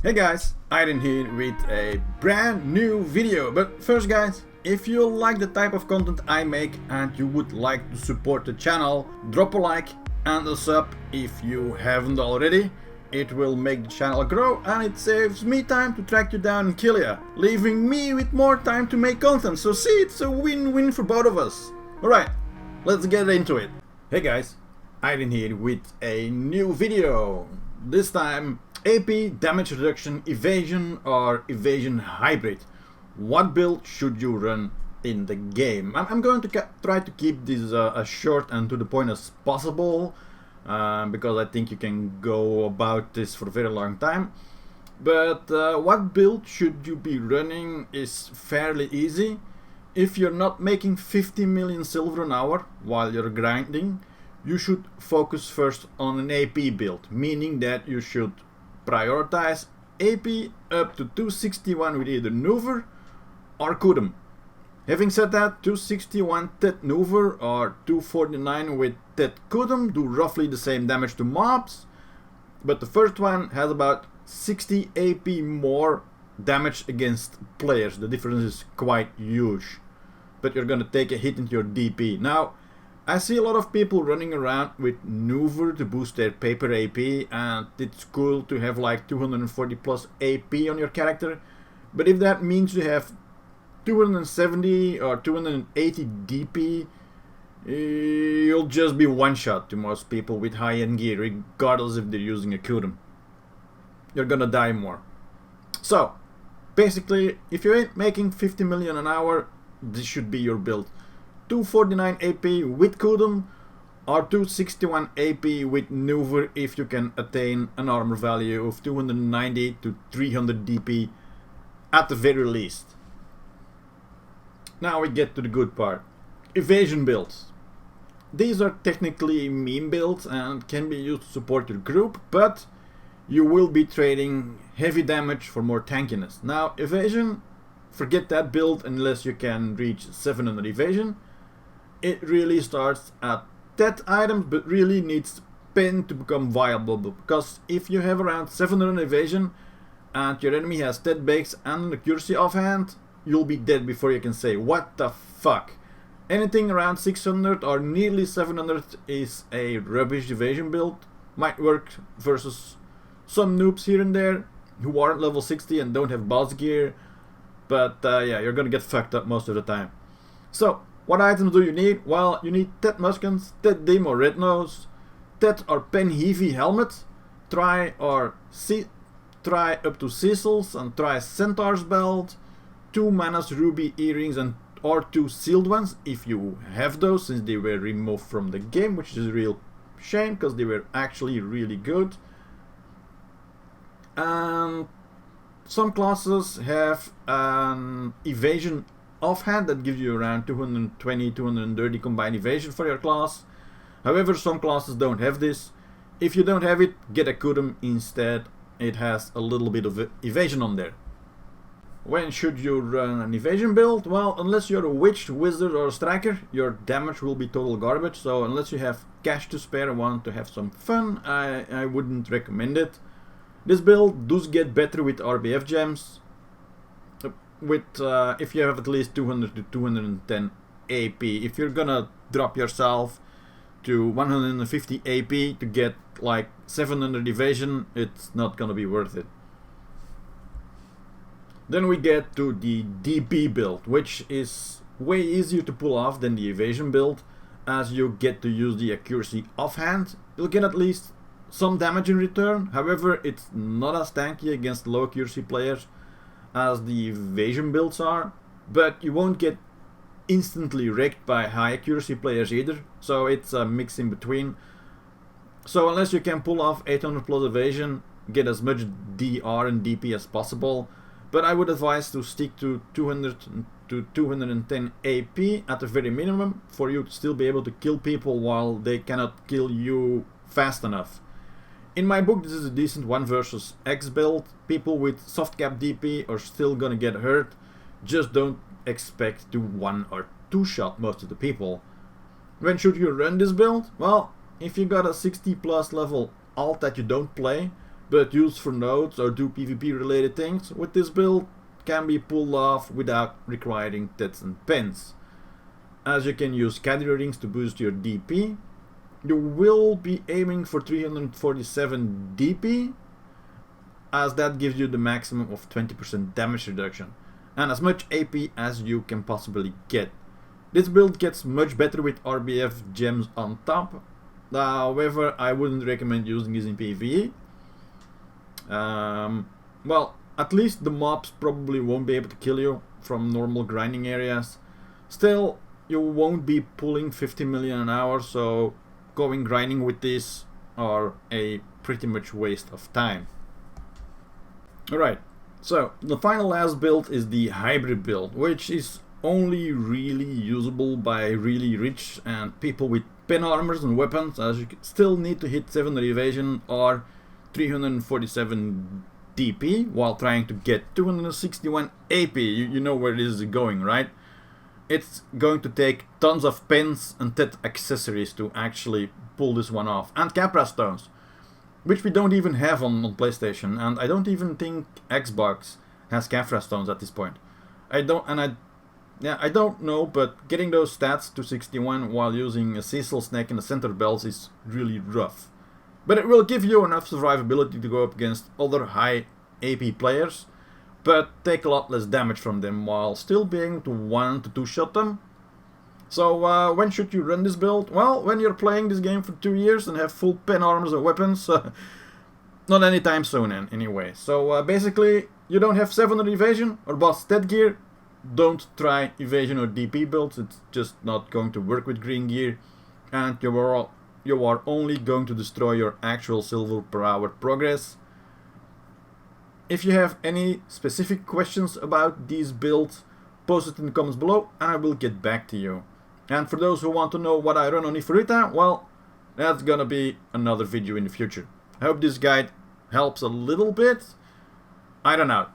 Hey guys, Aiden here with a brand new video. But first guys, if you like the type of content I make and you would like to support the channel, drop a like and a sub if you haven't already. It will make the channel grow and it saves me time to track you down and kill you, leaving me with more time to make content. So see, it's a win-win for both of us. Alright, let's get into it. Hey guys, Aiden here with a new video. This time AP, damage reduction, evasion or evasion hybrid. What build should you run in the game? I'm going to try to keep this as short and to the point as possible, because I think you can go about this for a very long time. But what build should you be running is fairly easy. If you're not making 50 million silver an hour while you're grinding, you should focus first on an AP build, meaning that you should prioritize AP up to 261 with either Nuver or Kudum. Having said that, 261 Tet Nuver or 249 with Tet Kudum do roughly the same damage to mobs, but the first one has about 60 AP more damage against players. The difference is quite huge, but you're gonna take a hit into your DP. Now, I see a lot of people running around with Nuver to boost their paper AP, and it's cool to have like 240 plus AP on your character, but if that means you have 270 or 280 DP, you'll just be one shot to most people with high-end gear, regardless if they're using a Kudum. You're gonna die more. So, basically, if you ain't making 50 million an hour, this should be your build. 249 AP with Kudum or 261 AP with Nuver if you can attain an armor value of 290 to 300 DP at the very least. Now we get to the good part. Evasion builds. These are technically meme builds and can be used to support your group, but you will be trading heavy damage for more tankiness. Now evasion, forget that build unless you can reach 700 evasion. It really starts at Tet items, but really needs pen to become viable, because if you have around 700 evasion and your enemy has Tet bakes and an accuracy offhand, you'll be dead before you can say what the fuck. Anything around 600 or nearly 700 is a rubbish evasion build. Might work versus some noobs here and there who aren't level 60 and don't have boss gear, but yeah, you're gonna get fucked up most of the time. So what items do you need? Well, you need Tet Muskans, Tet Dim or Red Nose, Tet or Pen Heavy Helmet, try up to Cecil's and try Centaur's Belt, 2 Mana's Ruby Earrings and or 2 sealed ones if you have those, since they were removed from the game, which is a real shame because they were actually really good. And some classes have an evasion offhand that gives you around 220 230 combined evasion for your class. However, some classes don't have this. If you don't have it, get a Kudum instead. It has a little bit of evasion on there. When should you run an evasion build? Well, unless you're a witch, wizard or a striker, your damage will be total garbage. So unless you have cash to spare and want to have some fun, I wouldn't recommend it. This build does get better with RBF gems, with if you have at least 200 to 210 AP. If you're gonna drop yourself to 150 AP to get like 700 evasion, it's not gonna be worth it. Then we get to the DP build, which is way easier to pull off than the evasion build, as you get to use the accuracy offhand. You'll get at least some damage in return. However, it's not as tanky against low accuracy players as the evasion builds are, but you won't get instantly wrecked by high accuracy players either, so it's a mix in between. So unless you can pull off 800 plus evasion, get as much DR and DP as possible, but I would advise to stick to 200 to 210 AP at the very minimum for you to still be able to kill people while they cannot kill you fast enough. In my book, this is a decent 1 versus X build. People with soft cap DP are still gonna get hurt. Just don't expect to 1 or 2 shot most of the people. When should you run this build? Well, if you got a 60 plus level alt that you don't play, but used for nodes or do PvP related things with this build can be pulled off without requiring tits and pins. As you can use category rings to boost your DP, you will be aiming for 347 DP, as that gives you the maximum of 20% damage reduction and as much AP as you can possibly get. This build gets much better with RBF gems on top. However, I wouldn't recommend using this in PvE. Well, at least the mobs probably won't be able to kill you from normal grinding areas. Still, you won't be pulling 50 million an hour, so going grinding with this are a pretty much waste of time. Alright, so the final last build is the hybrid build, which is only really usable by really rich and people with pen armors and weapons, as you still need to hit 7 evasion or 347 DP while trying to get 261 AP. You know where this is going, right? It's going to take tons of pins and tet accessories to actually pull this one off, and Capra stones, which we don't even have on PlayStation, and I don't even think Xbox has Capra stones at this point. I don't know, but getting those stats to 61 while using a Cecil Snake in the center bells is really rough. But it will give you enough survivability to go up against other high AP players, but take a lot less damage from them while still being able to 1 to 2 shot them. So when should you run this build? Well, when you're playing this game for 2 years and have full pen armors and weapons. Not anytime soon anyway. So basically, you don't have 700 evasion or boss stat gear, don't try evasion or DP builds. It's just not going to work with green gear, and you are only going to destroy your actual silver per hour progress. If you have any specific questions about these builds, post it in the comments below and I will get back to you. And for those who want to know what I run on Ifrita, well, that's gonna be another video in the future. I hope this guide helps a little bit. I don't know.